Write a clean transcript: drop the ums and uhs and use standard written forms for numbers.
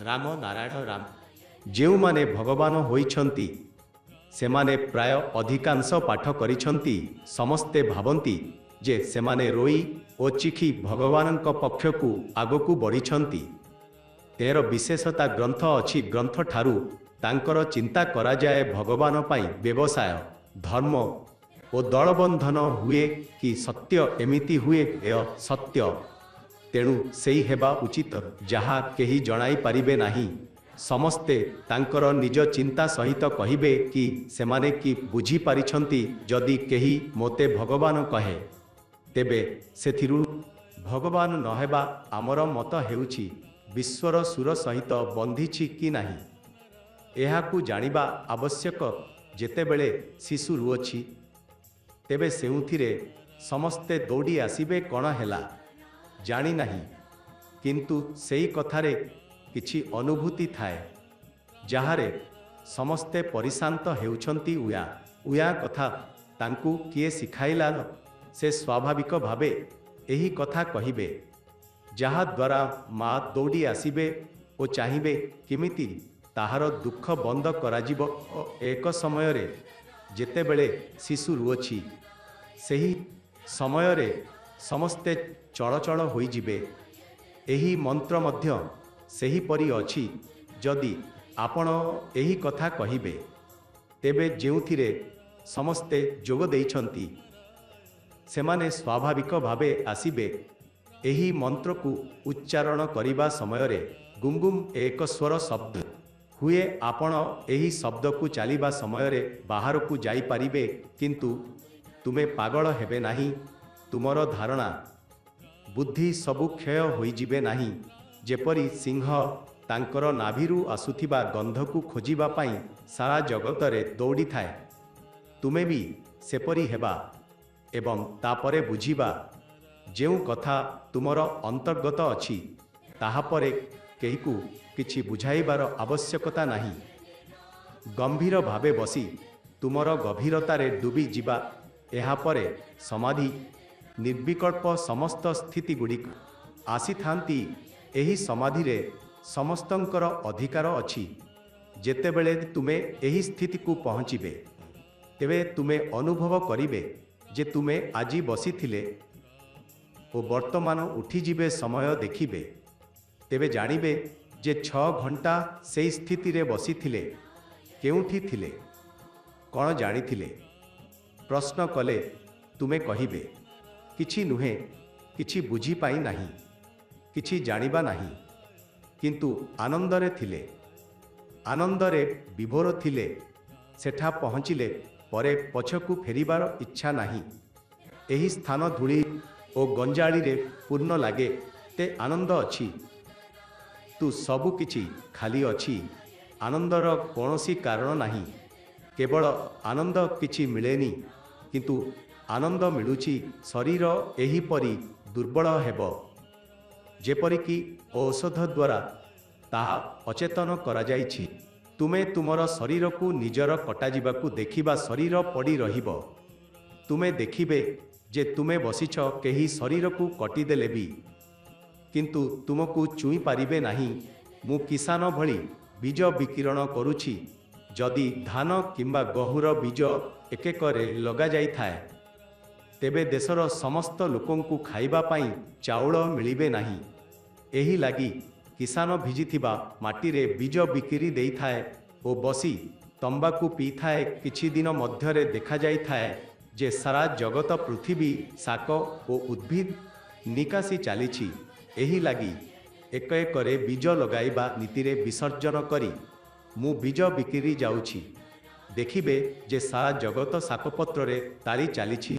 ରାମ ନାରାୟଣ ରାମ। ଯେଉଁମାନେ ଭଗବାନ ହୋଇଛନ୍ତି ସେମାନେ ପ୍ରାୟ ଅଧିକାଂଶ ପାଠ କରିଛନ୍ତି। ସମସ୍ତେ ଭାବନ୍ତି ଯେ ସେମାନେ ରୋଇ ଓ ଚିଖି ଭଗବାନଙ୍କ ପକ୍ଷକୁ ଆଗକୁ ବଢ଼ିଛନ୍ତି। ତେର ବିଶେଷତା ଗ୍ରନ୍ଥ ଅଛି। ଗ୍ରନ୍ଥଠାରୁ ତାଙ୍କର ଚିନ୍ତା କରାଯାଏ ଭଗବାନ ପାଇଁ ବ୍ୟବସାୟ, ଧର୍ମ ଓ ଦଳବନ୍ଧନ ହୁଏ କି ସତ୍ୟ ଏମିତି ହୁଏ ସତ୍ୟ। ତେଣୁ ସେଇ ହେବା ଉଚିତ ଯାହା କେହି ଜଣାଇ ପାରିବେ ନାହିଁ। ସମସ୍ତେ ତାଙ୍କର ନିଜ ଚିନ୍ତା ସହିତ କହିବେ କି ସେମାନେ କି ବୁଝିପାରିଛନ୍ତି। ଯଦି କେହି ମୋତେ ଭଗବାନ କହେ ତେବେ ସେଥିରୁ ଭଗବାନ ନହେବା ଆମର ମତ ହେଉଛି ବିଶ୍ୱର ସୁର ସହିତ ବନ୍ଧିଛି କି ନାହିଁ। ଏହାକୁ ଜାଣିବା ଆବଶ୍ୟକ। ଯେତେବେଳେ ଶିଶୁ ରୁଅଛି ତେବେ ସେଉଥିରେ ସମସ୍ତେ ଦୌଡ଼ି ଆସିବେ କ'ଣ ହେଲା ଜାଣିନାହିଁ, କିନ୍ତୁ ସେଇ କଥାରେ କିଛି ଅନୁଭୂତି ଥାଏ ଯାହାରେ ସମସ୍ତେ ପରିଶାନ୍ତ ହେଉଛନ୍ତି। ଉୟା କଥା ତାଙ୍କୁ କିଏ ଶିଖାଇଲା? ସେ ସ୍ୱାଭାବିକ ଭାବେ ଏହି କଥା କହିବେ, ଯାହାଦ୍ୱାରା ମା ଦୌଡ଼ି ଆସିବେ ଓ ଚାହିଁବେ କେମିତି ତାହାର ଦୁଃଖ ବନ୍ଦ କରାଯିବ। ଏକ ସମୟରେ ଯେତେବେଳେ ଶିଶୁ ରୁଅଛି ସେହି ସମୟରେ ସମସ୍ତେ ଚଳଚଳ ହୋଇଯିବେ। ଏହି ମନ୍ତ୍ର ମଧ୍ୟ ସେହିପରି ଅଛି। ଯଦି ଆପଣ ଏହି କଥା କହିବେ ତେବେ ଯେଉଁଥିରେ ସମସ୍ତେ ଯୋଗ ଦେଇଛନ୍ତି ସେମାନେ ସ୍ୱାଭାବିକ ଭାବେ ଆସିବେ। ଏହି ମନ୍ତ୍ରକୁ ଉଚ୍ଚାରଣ କରିବା ସମୟରେ ଗୁମ୍ଗୁମ୍ ଏକ ସ୍ୱର ଶବ୍ଦ ହୁଏ। ଆପଣ ଏହି ଶବ୍ଦକୁ ଚାଲିବା ସମୟରେ ବାହାରକୁ ଯାଇପାରିବେ, କିନ୍ତୁ ତୁମେ ପାଗଳ ହେବେ ନାହିଁ। ତୁମର ଧାରଣା ବୁଦ୍ଧି ସବୁ କ୍ଷୟ ହୋଇଯିବେ ନାହିଁ। ଯେପରି ସିଂହ ତାଙ୍କର ନାଭିରୁ ଆସୁଥିବା ଗନ୍ଧକୁ ଖୋଜିବା ପାଇଁ ସାରା ଜଗତରେ ଦୌଡ଼ିଥାଏ, ତୁମେ ବି ସେପରି ହେବା ଏବଂ ତାପରେ ବୁଝିବା ଯେଉଁ କଥା ତୁମର ଅନ୍ତର୍ଗତ ଅଛି ତାହାପରେ କେହିକୁ କିଛି ବୁଝାଇବାର ଆବଶ୍ୟକତା ନାହିଁ। ଗମ୍ଭୀର ଭାବେ ବସି ତୁମର ଗଭୀରତାରେ ଡୁବି ଯିବା, ଏହାପରେ ସମାଧି, ନିର୍ବିକଳ୍ପ ସମସ୍ତ ସ୍ଥିତିଗୁଡ଼ିକ ଆସିଥାନ୍ତି। ଏହି ସମାଧିରେ ସମସ୍ତଙ୍କର ଅଧିକାର ଅଛି। ଯେତେବେଳେ ତୁମେ ଏହି ସ୍ଥିତିକୁ ପହଞ୍ଚିବେ ତେବେ ତୁମେ ଅନୁଭବ କରିବେ ଯେ ତୁମେ ଆଜି ବସିଥିଲେ ଓ ବର୍ତ୍ତମାନ ଉଠିଯିବେ। ସମୟ ଦେଖିବେ ତେବେ ଜାଣିବେ ଯେ 6 ଘଣ୍ଟା ସେହି ସ୍ଥିତିରେ ବସିଥିଲେ। କେଉଁଠି ଥିଲେ, କ'ଣ ଜାଣିଥିଲେ? ପ୍ରଶ୍ନ କଲେ ତୁମେ କହିବେ କିଛି ନୁହେଁ, କିଛି ବୁଝିପାଇ ନାହିଁ, କିଛି ଜାଣିବା ନାହିଁ। କିନ୍ତୁ ଆନନ୍ଦରେ ଥିଲେ, ଆନନ୍ଦରେ ବିଭୋର ଥିଲେ। ସେଠା ପହଞ୍ଚିଲେ ପରେ ପଛକୁ ଫେରିବାର ଇଚ୍ଛା ନାହିଁ। ଏହି ସ୍ଥାନ ଧୂଳି ଓ ଗଞ୍ଜାଳିରେ ପୂର୍ଣ୍ଣ ଲାଗେ। ତେ ଆନନ୍ଦ ଅଛି ତୁ ସବୁ କିଛି ଖାଲି ଅଛି। ଆନନ୍ଦର କୌଣସି କାରଣ ନାହିଁ। କେବଳ ଆନନ୍ଦ କିଛି ମିଳେନି, କିନ୍ତୁ ଆନନ୍ଦ ମିଳୁଛି। ଶରୀର ଏହିପରି ଦୁର୍ବଳ ହେବ ଯେପରିକି ଔଷଧ ଦ୍ୱାରା ତାହା ଅଚେତନ କରାଯାଇଛି। ତୁମେ ତୁମର ଶରୀରକୁ ନିଜର କଟାଯିବାକୁ ଦେଖିବା। ଶରୀର ପଡ଼ି ରହିବ। ତୁମେ ଦେଖିବେ ଯେ ତୁମେ ବସିଛ, କେହି ଶରୀରକୁ କଟିଦେଲେ ବି କିନ୍ତୁ ତୁମକୁ ଛୁଇଁ ପାରିବେ ନାହିଁ। ମୁଁ କିଷାନ ଭଳି ବୀଜ ବିକିରଣ କରୁଛି। ଯଦି ଧାନ କିମ୍ବା ଗହୂର ବୀଜ ଏକେକରେ ଲଗାଯାଇଥାଏ ତେବେ ଦେଶର ସମସ୍ତ ଲୋକଙ୍କୁ ଖାଇବା ପାଇଁ ଚାଉଳ ମିଳିବେ ନାହିଁ। ଏହି ଲାଗି କିଷାନ ଭିଜିଥିବା ମାଟିରେ ବୀଜ ବିକିରି ଦେଇଥାଏ ଓ ବସି ତମ୍ବାକୁ ପିଇଥାଏ। କିଛି ଦିନ ମଧ୍ୟରେ ଦେଖାଯାଇଥାଏ ଯେ ସାରା ଜଗତ ପୃଥିବୀ ଶାକ ଓ ଉଦ୍ଭିଦ ନିକାଶି ଚାଲିଛି। ଏହି ଲାଗି ଏକ ଏକରେ ବୀଜ ଲଗାଇବା ନୀତିରେ ବିସର୍ଜନ କରି ମୁଁ ବୀଜ ବିକିରି ଯାଉଛି। ଦେଖିବେ ଯେ ସାରା ଜଗତ ଶାକପତ୍ରରେ ତାଳି ଚାଲିଛି।